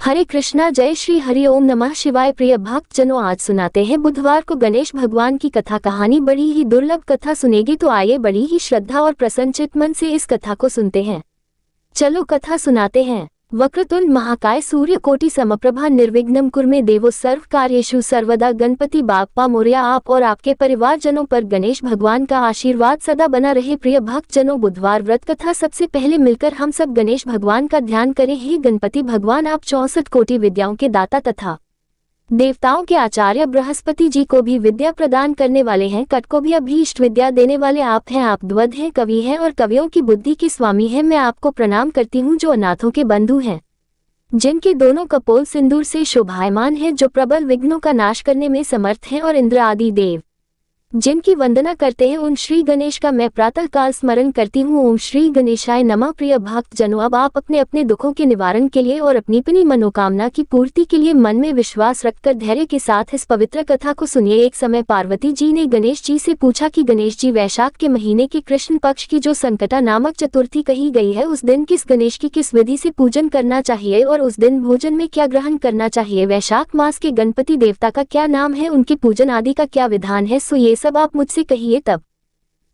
हरे कृष्णा, जय श्री हरि ओम नमः शिवाय। प्रिय भक्त जनों, आज सुनाते हैं बुधवार को गणेश भगवान की कथा। कहानी बड़ी ही दुर्लभ कथा सुनेगी, तो आइए बड़ी ही श्रद्धा और प्रसन्नचित्त मन से इस कथा को सुनते हैं। चलो कथा सुनाते हैं। वक्रतुंड महाकाय, सूर्य कोटि समप्रभा, निर्विघ्नं कुरु मे देवो सर्व कार्येषु सर्वदा। गणपति बाप्पा मोरया, आप और आपके परिवारजनों पर गणेश भगवान का आशीर्वाद सदा बना रहे। प्रिय भक्त जनों, बुधवार व्रत कथा। सबसे पहले मिलकर हम सब गणेश भगवान का ध्यान करें। हे गणपति भगवान, आप 64 कोटि विद्याओं के दाता तथा देवताओं के आचार्य बृहस्पति जी को भी विद्या प्रदान करने वाले हैं। कट को भी अभीष्ट विद्या देने वाले आप हैं। आप द्वद हैं, कवि हैं और कवियों की बुद्धि के स्वामी हैं। मैं आपको प्रणाम करती हूँ, जो अनाथों के बंधु हैं, जिनके दोनों कपोल सिंदूर से शोभायमान है, जो प्रबल विघ्नों का नाश करने में समर्थ हैं, और इंद्र आदि देव जिनकी वंदना करते हैं, उन श्री गणेश का मैं प्रातः काल स्मरण करती हूँ। ओम श्री गणेशाय नमः। प्रिय भक्त जनों, अब आप अपने अपने दुखों के निवारण के लिए और अपनी अपनी मनोकामना की पूर्ति के लिए मन में विश्वास रखकर धैर्य के साथ इस पवित्र कथा को सुनिए। एक समय पार्वती जी ने गणेश जी से पूछा कि गणेश जी, वैशाख के महीने के कृष्ण पक्ष की जो संकटा नामक चतुर्थी कही गई है, उस दिन किस गणेश की किस विधि से पूजन करना चाहिए और उस दिन भोजन में क्या ग्रहण करना चाहिए? वैशाख मास के गणपति देवता का क्या नाम है? उनके पूजन आदि का क्या विधान है? सो ये सब आप मुझसे कहिए। तब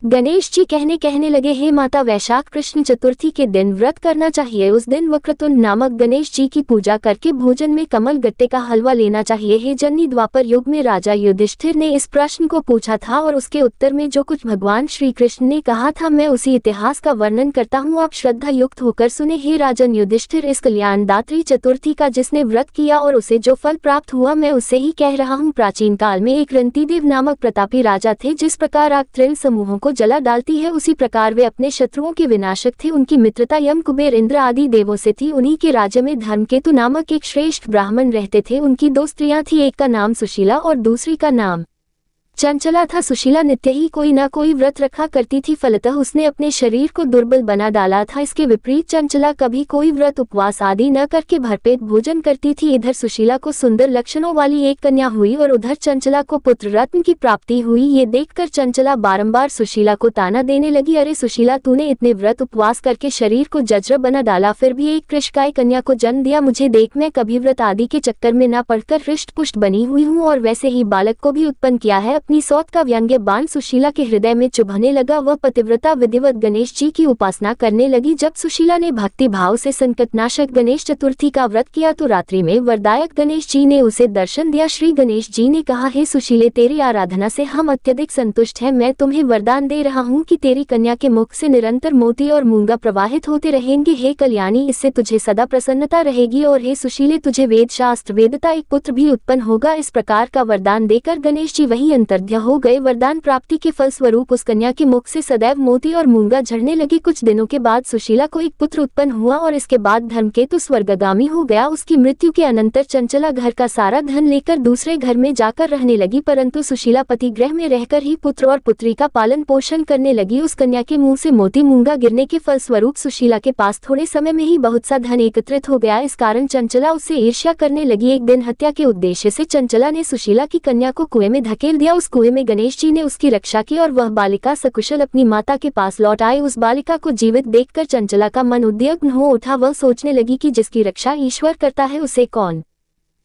गणेश जी कहने लगे, हे माता, वैशाख कृष्ण चतुर्थी के दिन व्रत करना चाहिए। उस दिन वक्रतुंड नामक गणेश जी की पूजा करके भोजन में कमल गट्टे का हलवा लेना चाहिए। हे जननी, द्वापर युग में राजा युधिष्ठिर ने इस प्रश्न को पूछा था और उसके उत्तर में जो कुछ भगवान श्री कृष्ण ने कहा था, मैं उसी इतिहास का वर्णन करता हूँ। आप श्रद्धा युक्त होकर सुने। हे राजन युधिष्ठिर, इस कल्याणदात्री चतुर्थी का जिसने व्रत किया और उसे जो फल प्राप्त हुआ, मैं उससे ही कह रहा हूँ। प्राचीन काल में एक रंतिदेव नामक प्रतापी राजा थे। जिस प्रकार आग तृण समूहों जला डालती है, उसी प्रकार वे अपने शत्रुओं के विनाशक थे। उनकी मित्रता यम, कुबेर, इंद्र आदि देवों से थी। उन्हीं के राज्य में धर्मकेतु नामक एक श्रेष्ठ ब्राह्मण रहते थे। उनकी 2 स्त्रियां थी, एक का नाम सुशीला और दूसरी का नाम चंचला था। सुशीला नित्य ही कोई न कोई व्रत रखा करती थी, फलतः उसने अपने शरीर को दुर्बल बना डाला था। इसके विपरीत चंचला कभी कोई व्रत उपवास आदि न करके भरपेट भोजन करती थी। इधर सुशीला को सुंदर लक्षणों वाली एक कन्या हुई और उधर चंचला को पुत्र रत्न की प्राप्ति हुई। ये देखकर चंचला बारंबार सुशीला को ताना देने लगी, अरे सुशीला, तूने इतने व्रत उपवास करके शरीर को जर्जर बना डाला, फिर भी एक कृषकाय कन्या को जन्म दिया। मुझे देख, मैं कभी व्रत आदि के चक्कर में न पड़कर हृष्ट पुष्ट बनी हुई हूँ और वैसे ही बालक को भी उत्पन्न किया है। अपनी सौत का व्यंग्य बाण सुशीला के हृदय में चुभने लगा। वह पतिव्रता विधिवत गणेश जी की उपासना करने लगी। जब सुशीला ने भक्ति भाव से संकटनाशक गणेश चतुर्थी का व्रत किया तो रात्रि में वरदायक गणेश जी ने उसे दर्शन दिया। श्री गणेश जी ने कहा, हे सुशीले, तेरी आराधना से हम अत्यधिक संतुष्ट हैं। मैं तुम्हें वरदान दे रहा हूँ कि तेरी कन्या के मुख से निरंतर मोती और मूंगा प्रवाहित होते रहेंगे। हे कल्याणी, इससे तुझे सदा प्रसन्नता रहेगी और हे सुशीले, तुझे वेद शास्त्र वेदता एक पुत्र भी उत्पन्न होगा। इस प्रकार का वरदान देकर गणेश जी वहीं अंतर्ध्य हो गए। वरदान प्राप्ति के फलस्वरूप उस कन्या के मुख से सदैव मोती और मूंगा झड़ने लगे। कुछ दिनों के बाद सुशीला को एक पुत्र उत्पन्न हुआ और इसके बाद धर्मकेतु स्वर्गगामी हो गया। उसकी मृत्यु के अनंतर चंचला घर का सारा धन लेकर दूसरे घर में जाकर रहने लगी, परंतु सुशीला पति गृह में रहकर ही पुत्र और पुत्री का पालन पोषण करने लगी। उस कन्या के मुंह से मोती मूंगा गिरने के फलस्वरूप सुशीला के पास थोड़े समय में ही बहुत सा धन एकत्रित हो गया। इस कारण चंचला उससे ईर्ष्या करने लगी। एक दिन हत्या के उद्देश्य से चंचला ने सुशीला की कन्या को कुएं में धकेल दिया। उस कुएं में गणेश जी ने उसकी रक्षा की और वह बालिका सकुशल अपनी माता के पास लौट आई। उस बालिका को जीवित देखकर चंचला का मन उद्विग्न हो उठा। वह सोचने लगी कि जिसकी रक्षा ईश्वर करता है, उसे कौन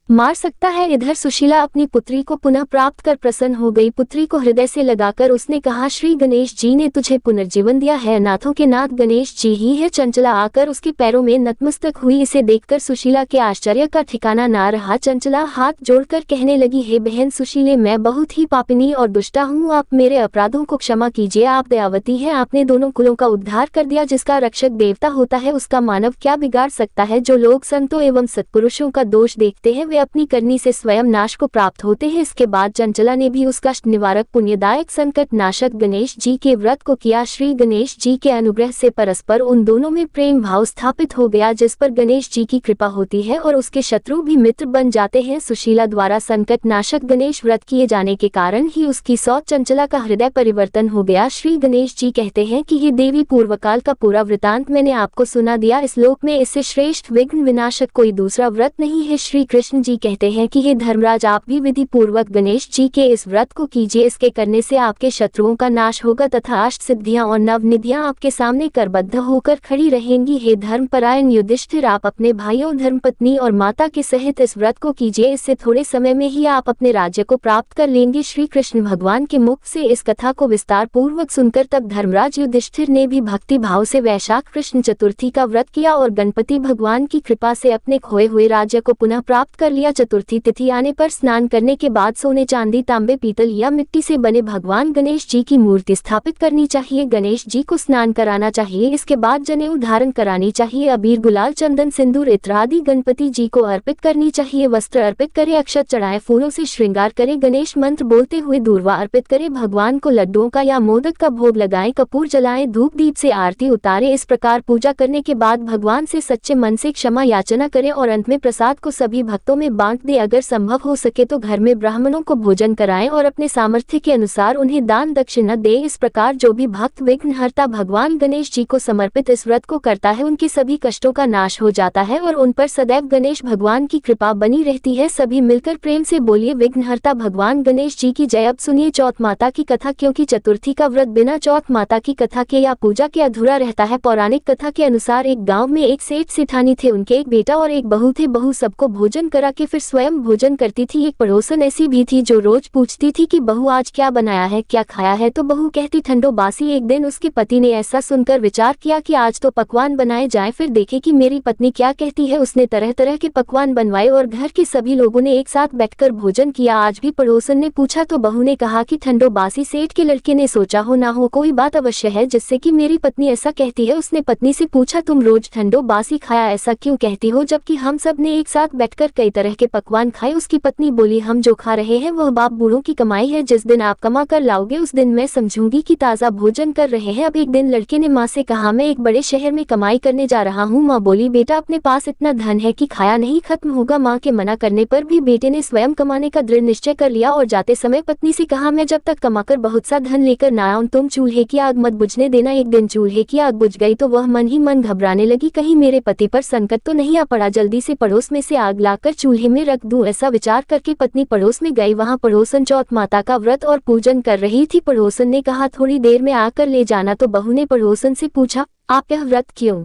मार सकता है। इधर सुशीला अपनी पुत्री को पुनः प्राप्त कर प्रसन्न हो गई। पुत्री को हृदय से लगाकर उसने कहा, श्री गणेश जी ने तुझे पुनर्जीवन दिया है, नाथों के नाथ गणेश जी ही है। चंचला आकर उसके पैरों में नतमस्तक हुई। इसे देखकर सुशीला के आश्चर्य का ठिकाना ना रहा। चंचला हाथ जोड़कर कहने लगी, हे बहन सुशीले, मैं बहुत ही पापिनी और दुष्टा हूँ, आप मेरे अपराधों को क्षमा कीजिए। आप दयावती हैं, आपने दोनों कुलों का उद्धार कर दिया। जिसका रक्षक देवता होता है, उसका मानव क्या बिगाड़ सकता है? जो लोग संतों एवं सत्पुरुषों का दोष देखते हैं, वे अपनी करनी से स्वयं नाश को प्राप्त होते हैं। इसके बाद चंचला ने भी उस कष्ट निवारक पुण्यदायक संकट नाशक गणेश जी के व्रत को किया। श्री गणेश जी के अनुग्रह से परस्पर उन दोनों में प्रेम भाव स्थापित हो गया, जिस पर गणेश जी की कृपा होती है और उसके शत्रु भी मित्र बन जाते हैं। सुशीला द्वारा संकट नाशक गणेश व्रत किए जाने के कारण ही उसकी सौत चंचला का हृदय परिवर्तन हो गया। श्री गणेश जी कहते हैं कि ये देवी, पूर्वकाल का पूरा वृतांत मैंने आपको सुना दिया। इस लोक में इससे श्रेष्ठ विघ्न विनाशक कोई दूसरा व्रत नहीं है। श्री कृष्ण जी कहते हैं कि हे धर्मराज, आप भी विधि पूर्वक गणेश जी के इस व्रत को कीजिए। इसके करने से आपके शत्रुओं का नाश होगा तथा अष्ट सिद्धियां और नवनिधियां आपके सामने करबद्ध होकर खड़ी रहेंगी। हे धर्मपरायण युधिष्ठिर, आप अपने भाइयों, धर्मपत्नी और माता के सहित इस व्रत को कीजिए। इससे थोड़े समय में ही आप अपने राज्य को प्राप्त कर लेंगे। श्री कृष्ण भगवान के मुख से इस कथा को विस्तार पूर्वक सुनकर तब धर्मराज युधिष्ठिर ने भी भक्ति भाव से वैशाख कृष्ण चतुर्थी का व्रत किया और गणपति भगवान की कृपा से अपने खोए हुए राज्य को पुनः प्राप्त कर लिया। चतुर्थी तिथि आने पर स्नान करने के बाद सोने, चांदी, तांबे, पीतल या मिट्टी से बने भगवान गणेश जी की मूर्ति स्थापित करनी चाहिए। गणेश जी को स्नान कराना चाहिए। इसके बाद जनेऊ धारण करानी चाहिए। अबीर, गुलाल, चंदन, सिंदूर इत्र आदि गणपति जी को अर्पित करनी चाहिए। वस्त्र अर्पित करे, अक्षत चढ़ाए, फूलों से श्रृंगार करे, गणेश मंत्र बोलते हुए दूर्वा अर्पित करे, भगवान को लड्डुओं का या मोदक का भोग लगाएं, कपूर जलाएं, धूप दीप से आरती उतारे। इस प्रकार पूजा करने के बाद भगवान से सच्चे मन से क्षमा याचना करें और अंत में प्रसाद को सभी भक्तों में बांट दे। अगर संभव हो सके तो घर में ब्राह्मणों को भोजन कराएं और अपने सामर्थ्य के अनुसार उन्हें दान दक्षिणा दे। इस प्रकार जो भी भक्त विघ्नहर्ता भगवान गणेश जी को समर्पित इस व्रत को करता है, उनके सभी कष्टों का नाश हो जाता है और उन पर सदैव गणेश भगवान की कृपा बनी रहती है। सभी मिलकर प्रेम से बोलिए विघ्नहर्ता भगवान गणेश जी की जय। अब सुनिए चौथ माता की कथा, क्योंकि चतुर्थी का व्रत बिना चौथ माता की कथा के या पूजा के अधूरा रहता है। पौराणिक कथा के अनुसार एक गांव में एक सेठ सेठानी थे। उनके एक बेटा और एक बहू थे। बहू सबको भोजन करा के फिर स्वयं भोजन करती थी। एक पड़ोसन ऐसी भी थी जो रोज पूछती थी कि बहू आज क्या बनाया है, क्या खाया है, तो बहू कहती ठंडो बासी। एक दिन उसके पति ने ऐसा सुनकर विचार किया कि आज तो पकवान बनाए जाए, फिर देखे कि मेरी पत्नी क्या कहती है। उसने तरह तरह के पकवान बनवाए और घर के सभी लोगों ने एक साथ बैठकर भोजन किया। आज भी पड़ोसन ने पूछा तो बहू ने कहा कि ठंडो बासी। सेठ के लड़के ने सोचा हो ना हो कोई बात अवश्य है जिससे कि मेरी पत्नी ऐसा कहती है। उसने पत्नी से पूछा तुम रोज ठंडो बासी खाया ऐसा क्यों कहती हो, जबकि हम सब ने एक साथ बैठकर कई तरह के पकवान खाए। उसकी पत्नी बोली हम जो खा रहे हैं वह बाप बूढ़ों की कमाई है। जिस दिन आप कमा कर लाओगे उस दिन मैं समझूंगी कि ताज़ा भोजन कर रहे हैं। अब एक दिन लड़के ने माँ से कहा मैं एक बड़े शहर में कमाई करने जा रहा हूँ। माँ बोली बेटा अपने पास इतना धन है कि खाया नहीं खत्म होगा। माँ के मना करने पर भी बेटे ने स्वयं कमाने का दृढ़ निश्चय कर लिया और जाते समय पत्नी से कहा मैं जब तक कमाकर बहुत सा धन लेकर न आऊं तुम चूल्हे की आग मत बुझने देना। एक दिन चूल्हे की आग बुझ गई तो वह मन ही मन घबराने लगी, कहीं मेरे पति पर संकट तो नहीं आ पड़ा। जल्दी से पड़ोस में से आग लाकर चूल्हे में रख दूं, ऐसा विचार करके पत्नी पड़ोस में गई। वहां पड़ोसन चौथ माता का व्रत और पूजन कर रही थी। पड़ोसन ने कहा थोड़ी देर में आकर ले जाना, तो बहू ने पड़ोसन से पूछा आप यह व्रत क्यों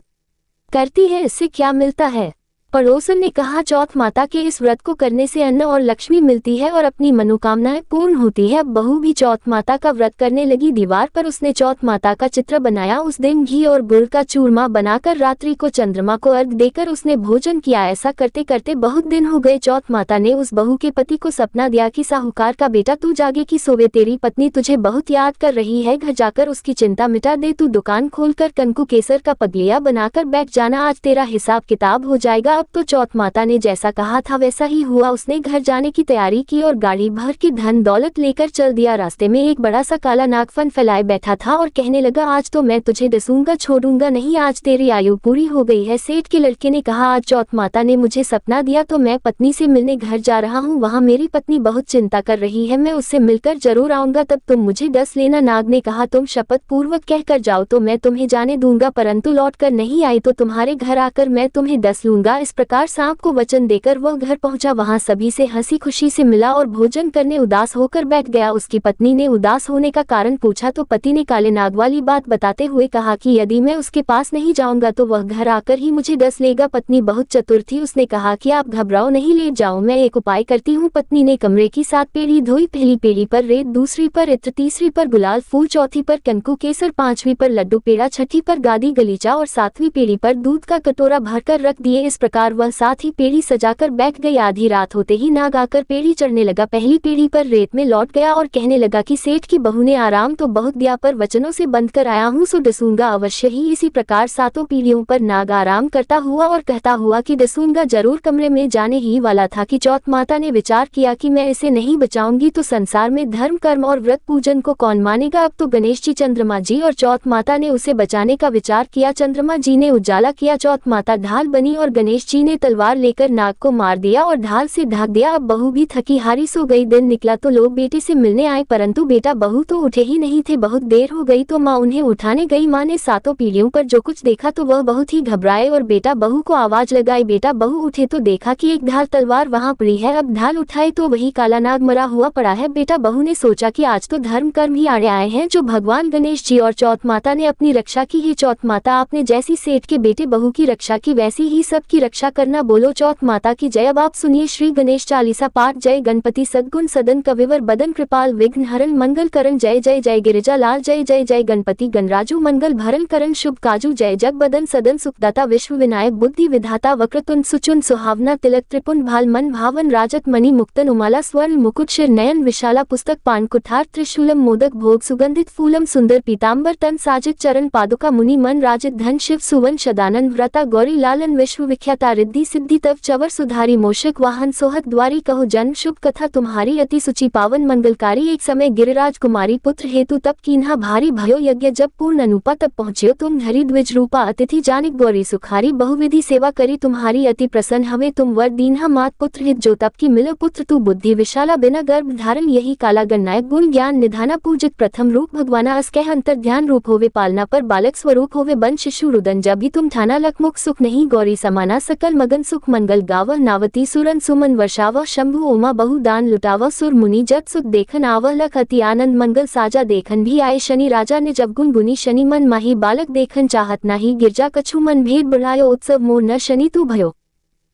करती है, इससे क्या मिलता है। पड़ोसन ने कहा चौथ माता के इस व्रत को करने से अन्न और लक्ष्मी मिलती है और अपनी मनोकामनाएं पूर्ण होती है। अब बहू भी चौथ माता का व्रत करने लगी। दीवार पर उसने चौथ माता का चित्र बनाया। उस दिन घी और गुड़ का चूरमा बनाकर रात्रि को चंद्रमा को अर्घ देकर उसने भोजन किया। ऐसा करते करते बहुत दिन हो गए। चौथ माता ने उस बहू के पति को सपना दिया कि साहूकार का बेटा तू जागे कि सोवे, तेरी पत्नी तुझे बहुत याद कर रही है, घर जाकर उसकी चिंता मिटा दे। तू दुकान खोलकर कंकु केसर का पगलिया बनाकर बैठ जाना, आज तेरा हिसाब किताब हो जाएगा। अब तो चौथ माता ने जैसा कहा था वैसा ही हुआ। उसने घर जाने की तैयारी की और गाड़ी भर की धन दौलत लेकर चल दिया। रास्ते में एक बड़ा सा काला नाग फन फैलाए बैठा था और कहने लगा आज तो मैं तुझे डसूंगा छोड़ूंगा नहीं, आज तेरी आयु पूरी हो गई है। सेठ के लड़के ने कहा आज चौथ माता ने मुझे सपना दिया तो मैं पत्नी से मिलने घर जा रहा हूँ। वहाँ मेरी पत्नी बहुत चिंता कर रही है, मैं उससे मिलकर जरूर आऊंगा, तब तुम मुझे डस लेना। नाग ने कहा तुम शपथ पूर्वक कहकर जाओ तो मैं तुम्हें जाने दूंगा, परंतु लौट कर नहीं आई तो तुम्हारे घर आकर मैं तुम्हें डस लूंगा। इस प्रकार सांप को वचन देकर वह घर पहुंचा। वहां सभी से हंसी खुशी से मिला और भोजन करने उदास होकर बैठ गया। उसकी पत्नी ने उदास होने का कारण पूछा तो पति ने काले नाग वाली बात बताते हुए कहा कि यदि मैं उसके पास नहीं जाऊंगा तो वह घर आकर ही मुझे डस लेगा। पत्नी बहुत चतुर थी, उसने कहा कि आप घबराओ नहीं, लेट जाओ, मैं एक उपाय करती हूँ। पत्नी ने कमरे की 7 पेड़ी धोई। पहली पेड़ी पर रेत, दूसरी पर इत्र, तीसरी पर गुलाल फूल, चौथी पर कंकु केसर, 5वीं पर लड्डू पेड़ा, छठी पर गादी गलीचा और 7वीं पेड़ी पर दूध का कटोरा भरकर रख दिए। इस प्रकार वह 7 ही पेड़ी सजाकर बैठ गई। आधी रात होते ही नाग आकर पेड़ी चढ़ने लगा। पहली पेड़ी पर रेत में लौट गया और कहने लगा कि सेठ की बहू ने आराम तो बहुत दिया पर वचनों से बंद कर आया हूँ, सो डसूंगा अवश्य ही। इसी प्रकार 7 पीढ़ियों पर नाग आराम करता हुआ और कहता हुआ कि डसूंगा जरूर कमरे में जाने ही वाला था कि चौथ माता ने विचार किया कि मैं इसे नहीं बचाऊंगी तो संसार में धर्म कर्म और व्रत पूजन को कौन मानेगा। अब तो गणेश जी, चंद्रमा जी और चौथ माता ने उसे बचाने का विचार किया। चंद्रमा जी ने उजाला किया, चौथ माता ढाल बनी और गणेश जी ने तलवार लेकर नाग को मार दिया और ढाल से ढक दिया। अब बहू भी थकी हारी सो गई। दिन निकला तो लोग बेटे से मिलने आए, परंतु बेटा बहू तो उठे ही नहीं थे। बहुत देर हो गई तो माँ उन्हें उठाने गई। माँ ने सातों पीढ़ियों पर जो कुछ देखा तो वह बहुत ही घबराए और बेटा बहू को आवाज लगाई। बेटा बहू उठे तो देखा कि एक ढाल तलवार वहाँ पड़ी है। अब ढाल उठाए तो वही काला नाग मरा हुआ पड़ा है। बेटा बहू ने सोचा कि आज तो धर्म कर्म ही आड़े आए हैं, जो भगवान गणेश जी और चौथ माता ने अपनी रक्षा की। ही चौथ माता, आपने जैसी सेठ के बेटे बहू की रक्षा की वैसी ही सबकी रक्षा करना। बोलो चौथ माता की जय। अब आप सुनिए श्री गणेश चालीसा पाठ। जय गणपति सद्गुण सदन कविवर बदन कृपाल विघ्न हरण मंगल करण। जय जय जय गिरिजा लाल। जय जय जय गणपति गणराजू मंगल भरण करण शुभ काजू। जय जग बदन सदन सुखदाता विश्व विनायक बुद्धि विधाता वक्रतुंड सुचुन सुहावना तिलक त्रिपुन भाल मन भावन राजत मणि मुक्तन उमाला स्वर्ण मुकुट शिर नयन विशाला पुस्तक पान कुठार त्रिशूलम मोदक भोग सुगंधित फूलम सुंदर पीताम्बर तन साजित चरण पादुका मुनि मन राजित धन शिव सुवन शदानंद व्रता गौरी लालन विश्व विख्याता रिद्धि सिद्धि तव चवर सुधारी मोषक वाहन सोहत द्वारी कहो जन्म शुभ कथा तुम्हारी अति सुचि पावन मंगलकारी। एक समय गिरिराज कुमारी पुत्र हेतु तप कीन्हा भारी भयो यज्ञ जब पूर्ण अनुपा तब पहुँच्यो तुम धरी द्विज रूपा अतिथि जानिक गौरी सुखारी। बहुविधि सेवा करी तुम्हारी अति प्रसन्न हवे तुम वर दीन्हा मात पुत्र हित जो तप की मिलो पुत्र तू बुद्धि विशाला बिना गर्भ धारण यही काला गणनायक गुण ज्ञान निधाना पूजित प्रथम रूप भगवाना अस्कह अंतर ध्यान रूप होवे पालना पर बालक स्वरूप होवे बन शिशु रुदन जब भी तुम ठाना लखमुख सुख नहीं गौरी समाना सकल मगन सुख मंगल गावह नावती सुरन सुमन वर्षावह शंभु उमा बहु दान लुटावह सुर मुनि जत सुख देखन आवह लख अति आनंद मंगल साजा देखन भी आए शनि राजा ने जब गुण गुनी शनि मन माही बालक देखन चाहत नाही गिरजा कछु मन भेद बढ़ायो उत्सव मोर न शनि तू भयो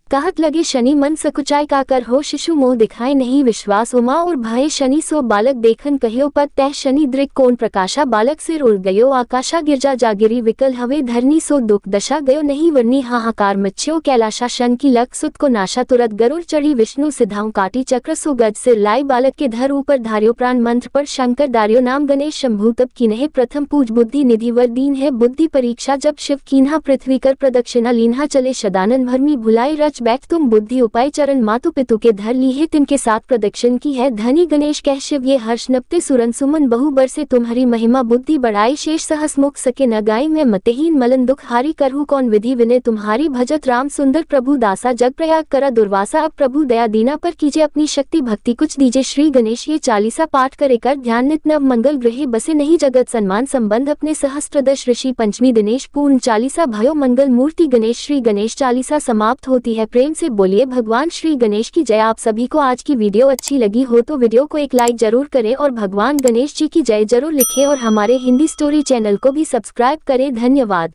कहत लगे शनि मन सकुचाय का कर हो शिशु मोह दिखाए नहीं विश्वास उमा और भय शनि सो बालक देखन कहियो पद तह शनि दृक कोन प्रकाशा बालक सिर उड़ गयो आकाशा गिरजा जागिरी विकल हवे धरनी सो दुख दशा गयो नहीं वर्णी हाहाकार मच्छ्यो कैलाशा शन की लक सुत को नाशा तुरत गरुड़ चढ़ी विष्णु सिद्धाऊ काटी चक्र सो गज सिर लाई बालक के धर ऊपर धारियो प्राण मंत्र पर शंकर दारियो नाम गणेश शंभु तब कीन्हे प्रथम पूज बुद्धि निधि वर दीन है बुद्धि परीक्षा जब शिव कीन्हा पृथ्वी कर प्रदक्षिणा लीन्हा चले शदानंद भरमी भुलाई रच बैठ तुम बुद्धि उपाय चरण मातु पितु के धर ली है तिनके साथ प्रदक्षिण की है धनी गणेश कह शिव ये हर्ष नपते सुरन सुमन बहु बरसे तुम्हारी महिमा बुद्धि बढ़ाई शेष सहस मुख सके न गाय मैं मतहीन मलन दुख हारी करहु कौन विधि विनय तुम्हारी भजत राम सुंदर प्रभु दासा जग प्रयाग करा दुर्वासा अब प्रभु दया दीना पर कीजिए अपनी शक्ति भक्ति कुछ दीजिए श्री गणेश ये चालीसा पाठ करे कर ध्यान नित नव मंगल गृहे बसे नहीं जगत सम्मान संबंध अपने सहस्त्रदश ऋषि पंचमी दिनेश पूर्ण चालीसा भयो मंगल मूर्ति गणेश श्री गणेश चालीसा समाप्त होती है। प्रेम से बोलिए भगवान श्री गणेश की जय। आप सभी को आज की वीडियो अच्छी लगी हो तो वीडियो को एक लाइक जरूर करें और भगवान गणेश जी की जय जरूर लिखें और हमारे हिंदी स्टोरी चैनल को भी सब्सक्राइब करें। धन्यवाद।